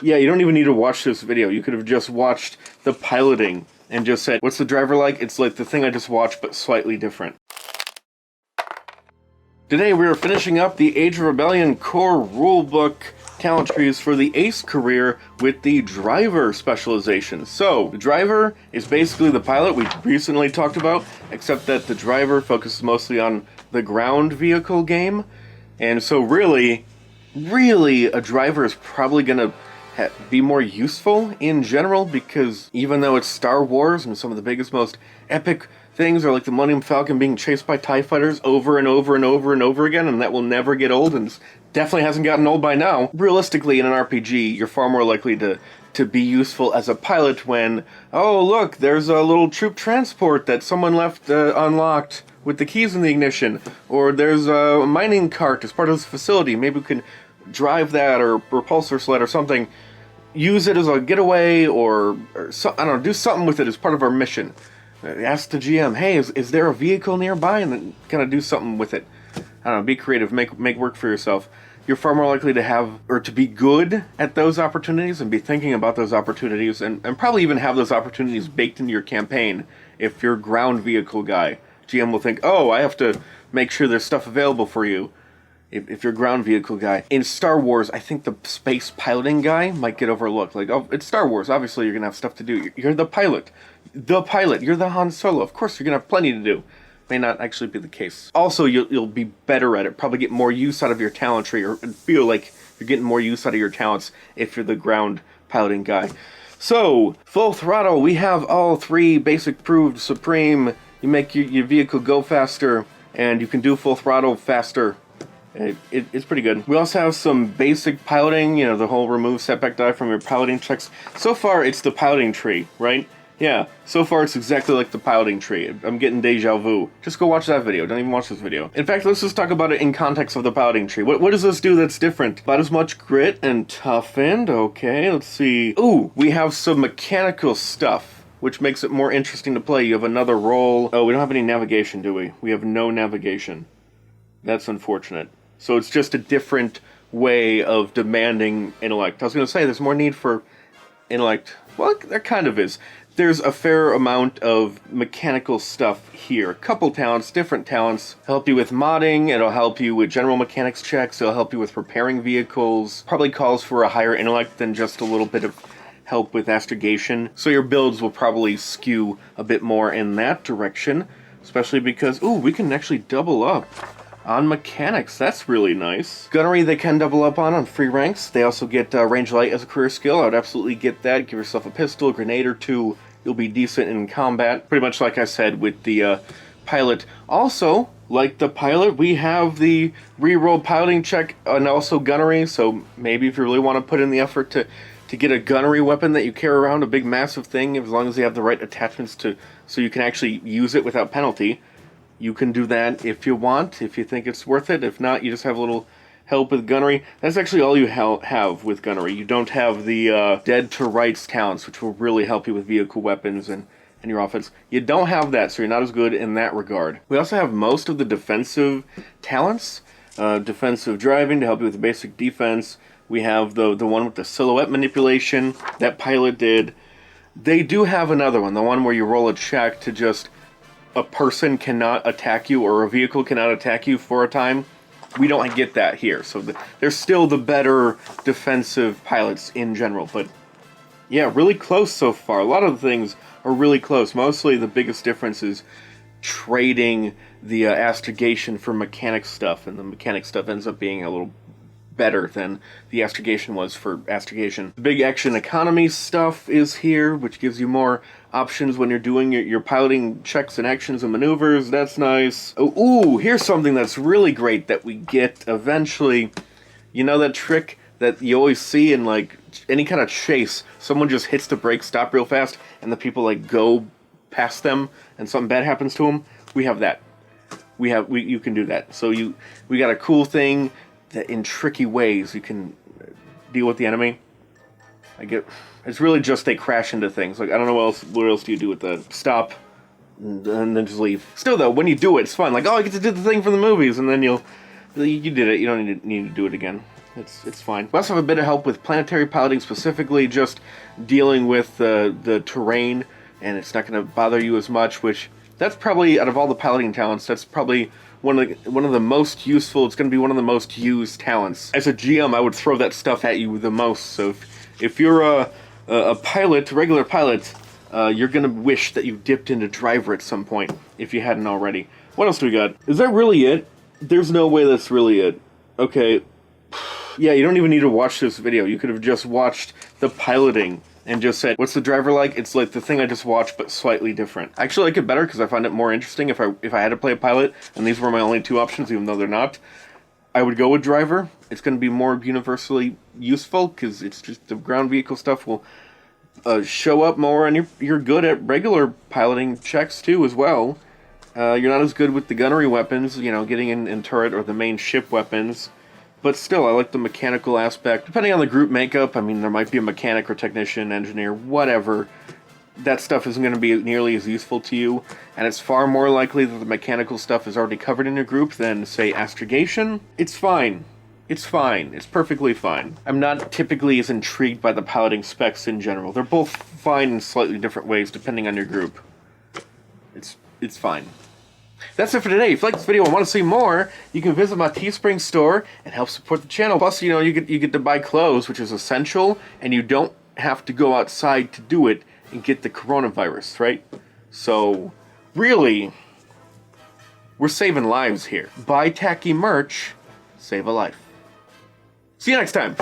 Yeah, you don't even need to watch this video. You could have just watched the piloting and just said, what's the driver like? It's like the thing I just watched, but slightly different. Today we are finishing up the Age of Rebellion core rulebook talent trees for the Ace career with the driver specialization. So, the driver is basically the pilot we recently talked about, except that the driver focuses mostly on the ground vehicle game. And so really, a driver is probably going to be more useful in general, because even though it's Star Wars and some of the biggest, most epic things are like the Millennium Falcon being chased by TIE fighters over and over and over and over again, and that will never get old, and definitely hasn't gotten old by now. Realistically, in an RPG, you're far more likely to be useful as a pilot when, oh look, there's a little troop transport that someone left unlocked with the keys in the ignition, or there's a mining cart as part of this facility, maybe we can drive that, or repulsor sled or something, use it as a getaway, or so, I don't know, do something with it as part of our mission. Ask the GM, hey, is there a vehicle nearby? And then kind of do something with it. I don't know, be creative, make work for yourself. You're far more likely to have, or to be good at those opportunities and be thinking about those opportunities, and probably even have those opportunities baked into your campaign if you're a ground vehicle guy. GM will think, oh, I have to make sure there's stuff available for you. If you're a ground vehicle guy. In Star Wars, I think the space piloting guy might get overlooked. Like, oh, it's Star Wars, obviously you're going to have stuff to do. You're the pilot. You're the Han Solo. Of course you're going to have plenty to do. May not actually be the case. Also, you'll be better at it. Probably get more use out of your talent tree, or feel like you're getting more use out of your talents if you're the ground piloting guy. So, full throttle, we have all three basic proved supreme. You make your vehicle go faster, and you can do full throttle faster. It's pretty good. We also have some basic piloting, the whole remove setback die from your piloting checks. So far, it's the piloting tree, right? Yeah, so far it's exactly like the piloting tree. I'm getting deja vu. Just go watch that video. Don't even watch this video. In fact, let's just talk about it in context of the piloting tree. What does this do that's different? About as much grit and toughened. Okay, let's see. Ooh, we have some mechanical stuff, which makes it more interesting to play. You have another role. Oh, we don't have any navigation, do we? We have no navigation. That's unfortunate. So it's just a different way of demanding intellect. I was going to say, there's more need for intellect. Well, there kind of is. There's a fair amount of mechanical stuff here. A couple talents, different talents. Help you with modding, it'll help you with general mechanics checks, it'll help you with repairing vehicles. Probably calls for a higher intellect than just a little bit of help with astrogation. So your builds will probably skew a bit more in that direction. Especially because, ooh, we can actually double up on mechanics. That's really nice. Gunnery they can double up on free ranks. They also get range light as a career skill. I would absolutely get that. Give yourself a pistol, grenade or two. You'll be decent in combat. Pretty much like I said with the pilot. Also, like the pilot, we have the reroll piloting check and also gunnery. So maybe if you really want to put in the effort to get a gunnery weapon that you carry around, a big massive thing, as long as you have the right attachments so you can actually use it without penalty. You can do that if you want, if you think it's worth it. If not, you just have a little help with gunnery. That's actually all you have with gunnery. You don't have the dead to rights talents, which will really help you with vehicle weapons and your offense. You don't have that, so you're not as good in that regard. We also have most of the defensive talents. Defensive driving to help you with the basic defense. We have the one with the silhouette manipulation that pilot did. They do have another one, the one where you roll a check to just a person cannot attack you, or a vehicle cannot attack you for a time. We don't get that here, so they're still the better defensive pilots in general, but yeah, really close so far. A lot of the things are really close. Mostly the biggest difference is trading the astrogation for mechanic stuff, and the mechanic stuff ends up being a little better than the astrogation was for astrogation. The big action economy stuff is here, which gives you more options when you're doing your piloting checks and actions and maneuvers. That's nice. Oh, ooh, here's something that's really great that we get eventually. You know that trick that you always see in like any kind of chase? Someone just hits the brake, stop real fast, and the people like go past them and something bad happens to them. We have that. You can do that. So we got a cool thing that in tricky ways you can deal with the enemy. It's really just they crash into things. Like, I don't know what else do you do with the stop and then just leave. Still though, when you do it, it's fun. Like, oh, I get to do the thing from the movies, and then you did it. You don't need to do it again. it's fine. We also have a bit of help with planetary piloting, specifically just dealing with the terrain, and it's not going to bother you as much, which that's probably, out of all the piloting talents, that's probably one of the most useful. It's going to be one of the most used talents. As a GM, I would throw that stuff at you the most, so if you're a pilot, a regular pilot, you're going to wish that you dipped into driver at some point, if you hadn't already. What else do we got? Is that really it? There's no way that's really it. Okay. Yeah, you don't even need to watch this video. You could have just watched the piloting and just said, what's the driver like? It's like the thing I just watched, but slightly different. I actually like it better because I find it more interesting if I had to play a pilot, and these were my only two options, even though they're not. I would go with driver. It's going to be more universally useful because it's just the ground vehicle stuff will show up more, and you're good at regular piloting checks too as well. You're not as good with the gunnery weapons, you know, getting in turret or the main ship weapons. But still, I like the mechanical aspect. Depending on the group makeup, I mean, there might be a mechanic or technician, engineer, whatever. That stuff isn't going to be nearly as useful to you, and it's far more likely that the mechanical stuff is already covered in your group than, say, astrogation. It's fine. It's fine. It's perfectly fine. I'm not typically as intrigued by the piloting specs in general. They're both fine in slightly different ways, depending on your group. It's fine. That's it for today. If you like this video and want to see more, you can visit my Teespring store and help support the channel. Plus, you know, you get to buy clothes, which is essential, and you don't have to go outside to do it and get the coronavirus, right? So, really, we're saving lives here. Buy tacky merch, save a life. See you next time.